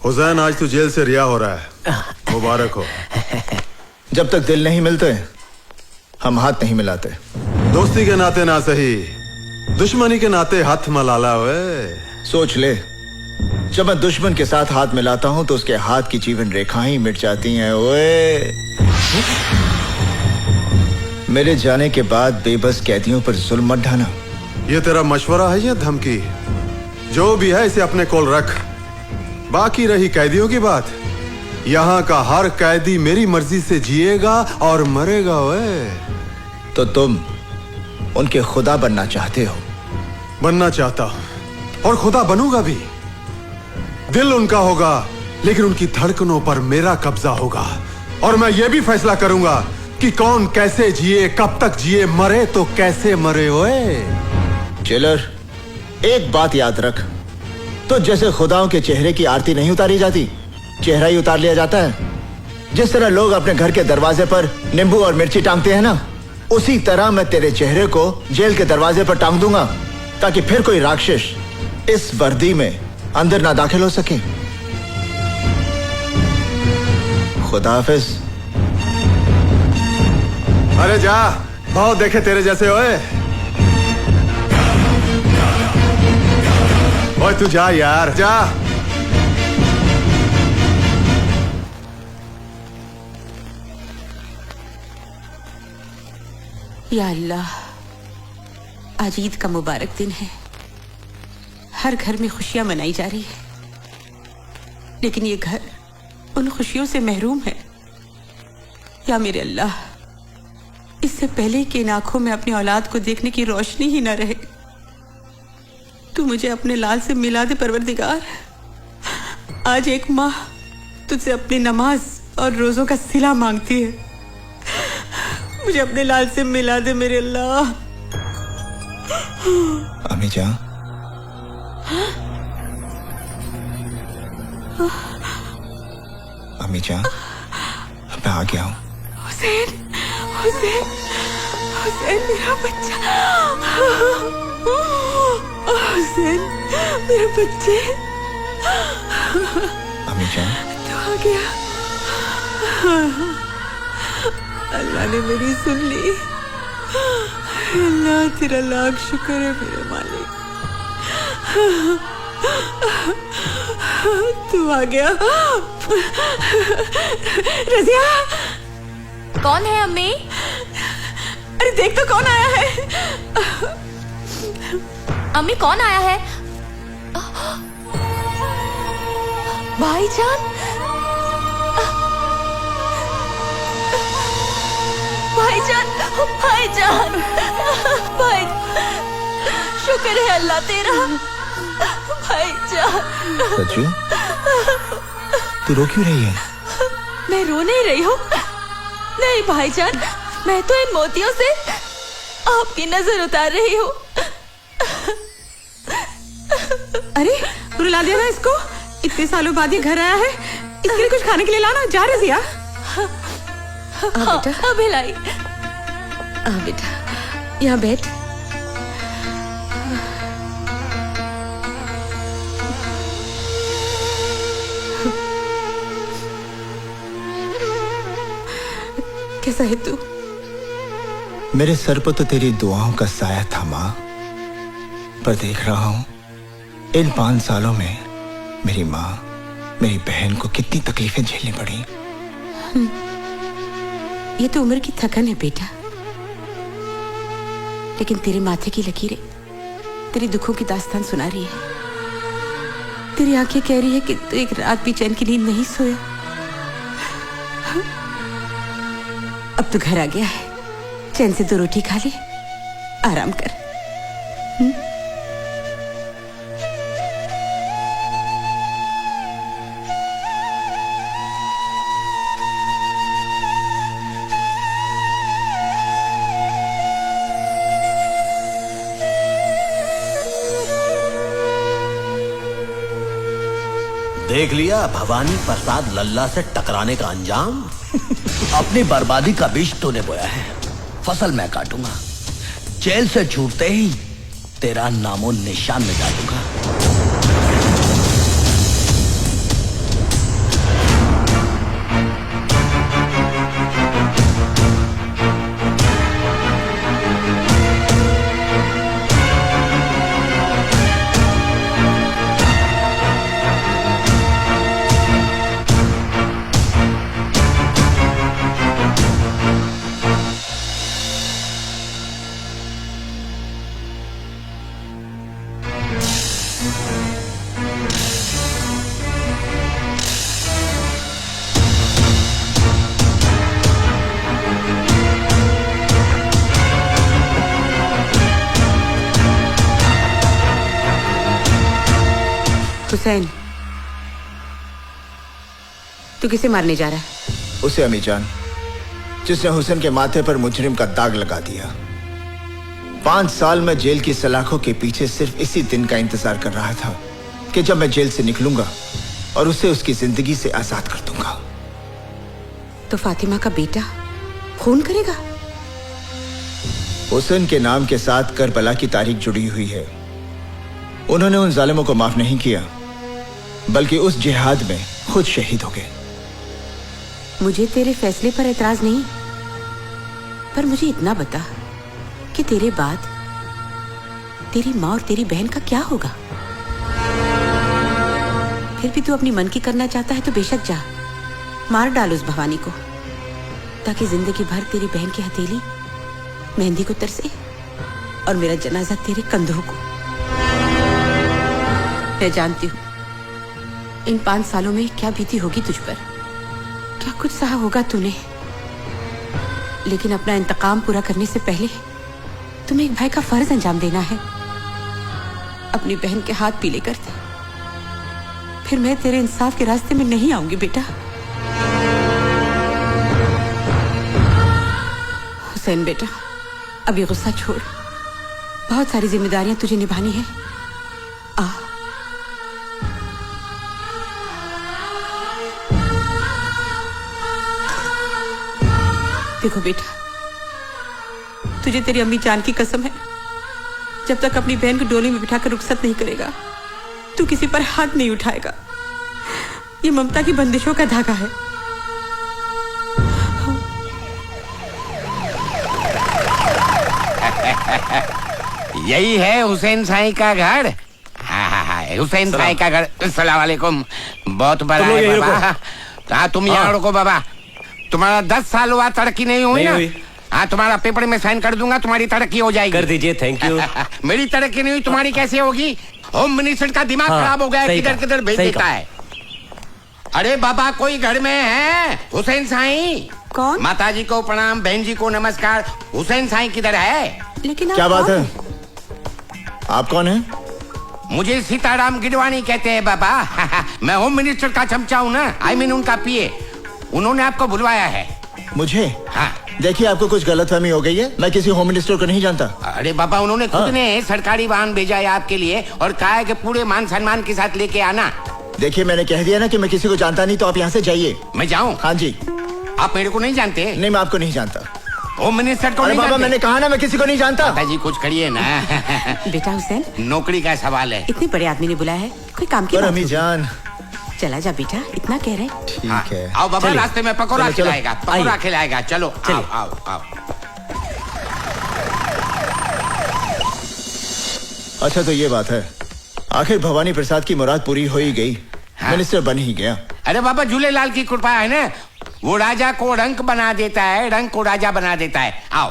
हुसैन, आज तू जेल से रिहा हो रहा है, मुबारक हो। जब तक दिल नहीं मिलते हम हाथ नहीं मिलाते। दोस्ती के नाते ना सही, दुश्मनी के नाते हाथ मलाला। वे सोच ले, जब मैं दुश्मन के साथ हाथ मिलाता हूं तो उसके हाथ की जीवन रेखाएं ही मिट जाती हैं। ओए, मेरे जाने के बाद बेबस कैदियों पर जुल्म मत ढाना। ये तेरा मशवरा है या धमकी? जो भी है इसे अपने कोल रख। बाकी रही कैदियों की बात, यहाँ का हर कैदी मेरी मर्जी से जिएगा और मरेगा। वे तो तुम उनके खुदा बनना चाहते हो? बनना चाहता हूं और खुदा बनूंगा भी। दिल उनका होगा लेकिन उनकी धड़कनों पर मेरा कब्जा होगा, और मैं ये भी फैसला करूंगा कि कौन कैसे जिए, कब तक जिए, मरे तो कैसे मरे। ओए जेलर, एक बात याद रख, तो जैसे खुदाओं के चेहरे की आरती नहीं उतारी जाती, चेहरा ही उतार लिया जाता है। जिस तरह लोग अपने घर के दरवाजे पर नींबू और मिर्ची टांगते हैं ना, उसी तरह मैं तेरे चेहरे को जेल के दरवाजे पर टांग दूंगा, ताकि फिर कोई राक्षस इस वर्दी में अंदर ना दाखिल हो सके। खुदा हाफिज। अरे जा, बहुत देखे तेरे जैसे। ओए ओए तू जा यार, जा। या अल्लाह, आज ईद का मुबारक दिन है। हर घर में खुशियां मनाई जा रही है, लेकिन ये घर उन खुशियों से महरूम है। या मेरे अल्लाह, इससे पहले कि इन आंखों में अपनी औलाद को देखने की रोशनी ही न रहे, तू मुझे अपने लाल से मिला दे परवरदिगार। आज एक माँ तुझसे अपनी नमाज और रोजों का सिला मांगती है। मुझे अपने लाल से मिला दे मेरे अल्लाह। अम्मी जान, अम्मी जान, मैं आ गया हूँ। हुसैन, हुसैन, हुसैन मेरा बच्चा, हुसैन मेरे बच्चे। अम्मी जान, तो आ गया। अल्लाह ने मेरी सुन ली। अल्लाह तेरा लाख शुक्र है मेरे मालिक। तू आ गया। रजिया, कौन है अम्मी? अरे देख तो कौन आया है। अम्मी कौन आया है? भाईजान, भाईजान, भाईजान, भाई, शुक्र है अल्लाह तेरा। भाईजान, सच्चू, तू रो क्यों रही है? मैं रो नहीं रही हूँ। नहीं भाईजान, मैं तो इन मोतियों से आपकी नजर उतार रही हूँ। अरे रुला दिया ना इसको, इतने सालों बाद ये घर आया है, इसके लिए कुछ खाने के लिए लाना। जा रजिया। हाँ, अभी लाई। आ बेटा, यहाँ बैठ। कैसा है तू? मेरे सर पर तो तेरी दुआओं का साया था माँ, पर देख रहा हूं इन 5 सालों में मेरी माँ, मेरी बहन को कितनी तकलीफें झेलनी पड़ी। ये तो उम्र की थकन है बेटा, लेकिन तेरे माथे की लकीरें तेरी दुखों की दास्तान सुना रही है। तेरी आंखें कह रही है कि तू एक रात भी चैन की नींद नहीं सोया। अब तो घर आ गया है, चैन से 2 रोटी खा ले, आराम कर। देख लिया भवानी प्रसाद लल्ला से टकराने का अंजाम। अपनी बर्बादी का बीज तूने बोया है, फसल मैं काटूंगा। जेल से छूटते ही तेरा नामो निशान मिटा दूंगा। हुसैन, तू किसे मारने जा रहा है? उसे अम्मी जान, जिसने हुसैन के माथे पर मुजरिम का दाग लगा दिया। 5 साल में जेल की सलाखों के पीछे सिर्फ इसी दिन का इंतजार कर रहा था कि जब मैं जेल से निकलूंगा और उसे उसकी जिंदगी से आजाद कर दूंगा। तो फातिमा का बेटा खून करेगा? हुसैन के नाम के साथ करबला की तारीख जुड़ी हुई है। उन्होंने उन जालिमों को माफ नहीं किया, बल्कि उस जिहाद में खुद शहीद हो गए। मुझे तेरे फैसले पर एतराज नहीं, पर मुझे इतना बता कि तेरे बाद तेरी माँ और तेरी बहन का क्या होगा? फिर भी तू अपनी मन की करना चाहता है तो बेशक जा, मार डाल उस भवानी को, ताकि जिंदगी भर तेरी बहन की हथेली मेहंदी को तरसे और मेरा जनाजा तेरे कंधों को। मैं जानती हूँ इन 5 सालों में क्या बीती होगी तुझ पर, क्या कुछ सहा होगा तूने, लेकिन अपना इंतकाम पूरा करने से पहले तुम्हें एक भाई का फर्ज अंजाम देना है। अपनी बहन के हाथ पीले कर दे, फिर मैं तेरे इंसाफ के रास्ते में नहीं आऊंगी बेटा। हुसैन बेटा, अभी गुस्सा छोड़, बहुत सारी जिम्मेदारियां तुझे निभानी है। आ देखो बेटा, तुझे तेरी अम्मी जान की कसम है, जब तक अपनी बहन को डोली में बिठाकर रुखसत नहीं करेगा तू किसी पर हाथ नहीं उठाएगा। ये ममता की बंदिशों का धागा है। यही है हुसैन साई का घर। हुसैन साई का घर। अस्सलाम वालेकुम। बहुत बड़ा है बाबा। हाँ, तुम यहाँ रुको बाबा। तुम्हारा 10 साल हुआ, तरक्की नहीं हुई ना? हाँ, तुम्हारा पेपर में साइन कर दूंगा, तुम्हारी तरक्की हो जाएगी। कर दीजिए, थैंक यू। मेरी तरक्की नहीं हुई, तुम्हारी कैसे होगी? होम मिनिस्टर का दिमाग खराब हो गया है, किधर किधर भेज देता है। अरे बाबा, कोई घर में है? हुसैन साई। कौन? माता जी को प्रणाम, बहन जी को नमस्कार। हुसैन साई किधर है? लेकिन क्या बात है? आप कौन है? मुझे सीताराम गिडवानी कहते हैं बाबा। मैं होम मिनिस्टर का चमचा हूँ ना, आई मीन उनका पीए। उन्होंने आपको बुलवाया है। मुझे? हाँ। देखिए, आपको कुछ गलतफहमी हो गई है। मैं किसी होम मिनिस्टर को नहीं जानता। अरे बाबा, उन्होंने खुद ने सरकारी वाहन भेजा है आपके लिए और कहा है कि पूरे मान सम्मान के साथ लेके आना। देखिए, मैंने कह दिया ना कि मैं किसी को जानता नहीं, तो आप यहाँ से जाइए। मैं जाऊँ? हाँ जी। आप मेरे को नहीं जानते? नहीं, मैं आपको नहीं जानता। होम मिनिस्टर को अरे नहीं बाबा, जानते? मैंने कहा ना, मैं किसी को नहीं जानता। माता जी कुछ करिए ना। बेटा हुसैन, नौकरी का सवाल है। इतने बड़े आदमी ने बुलाया है, कोई काम की पर बात अम्मी होगी। जान। चला जा बेटा, इतना कह रहे। ठीक है। आओ बाबा, रास्ते में पकौड़ा चलो, चलो। खिलाएगा, पकौड़ा खिलाएगा। चलो आओ आओ आओ। अच्छा, तो ये बात है, आखिर भवानी प्रसाद की मुराद पूरी हो ही गई। हाँ? मिनिस्टर बन ही गया। अरे बाबा, झूलेलाल की कृपा है ना, वो राजा को रंक बना देता है, रंक को राजा बना देता है। आओ।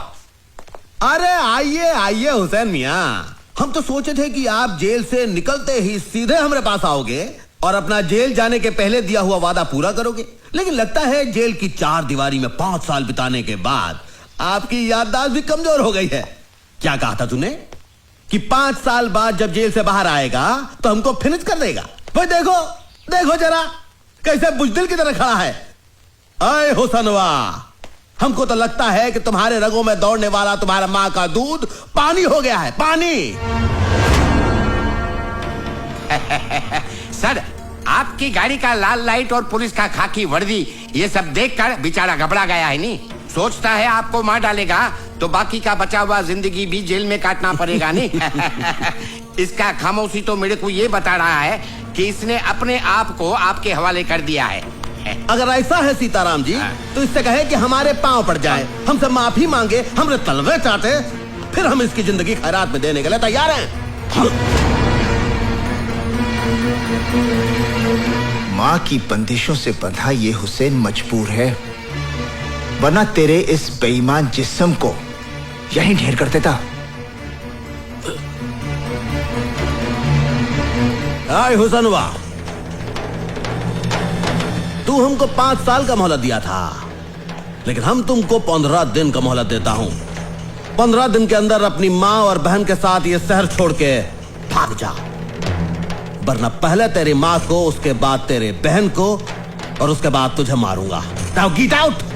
अरे आइए आइए हुसैन मियाँ, हम तो सोचे थे कि आप जेल से निकलते ही सीधे हमारे पास आओगे और अपना जेल जाने के पहले दिया हुआ वादा पूरा करोगे, लेकिन लगता है जेल की 4 दीवारी में 5 साल बिताने के बाद आपकी याददाश्त भी कमजोर हो गई है। क्या कहा था तूने कि 5 साल बाद जब जेल से बाहर आएगा तो हमको फिनिश कर देगा? भाई देखो देखो जरा, कैसे बुजदिल की तरह खड़ा है। अय हुसनवा, हमको तो लगता है कि तुम्हारे रगों में दौड़ने वाला तुम्हारा माँ का दूध पानी हो गया है, पानी। सर, आपकी गाड़ी का लाल लाइट और पुलिस का खाकी वर्दी, ये सब देखकर बेचारा घबरा गया है। नहीं सोचता है आपको मार डालेगा तो बाकी का बचा हुआ जिंदगी भी जेल में काटना पड़ेगा। नहीं इसका खामोशी तो मेरे को ये बता रहा है कि इसने अपने आप को आपके हवाले कर दिया है। अगर ऐसा है सीताराम जी, तो इससे कहे कि हमारे पांव पड़ जाए, हमसे माफी मांगे, हमरे तलवे चाटे, फिर हम इसकी जिंदगी खैरात में देने के लिए तैयार हैं। माँ की बंदिशों से बंधा ये हुसैन मजबूर है, वरना तेरे इस बेईमान जिस्म को यहीं ढेर कर देता। आए हुसनवा, तू हमको 5 साल का मोहलत दिया था, लेकिन हम तुमको 15 दिन का मोहलत देता हूं। 15 दिन के अंदर अपनी माँ और बहन के साथ ये शहर छोड़ के भाग जा। वरना पहले तेरी माँ को, उसके बाद तेरे बहन को और उसके बाद तुझे मारूंगा। Now get out.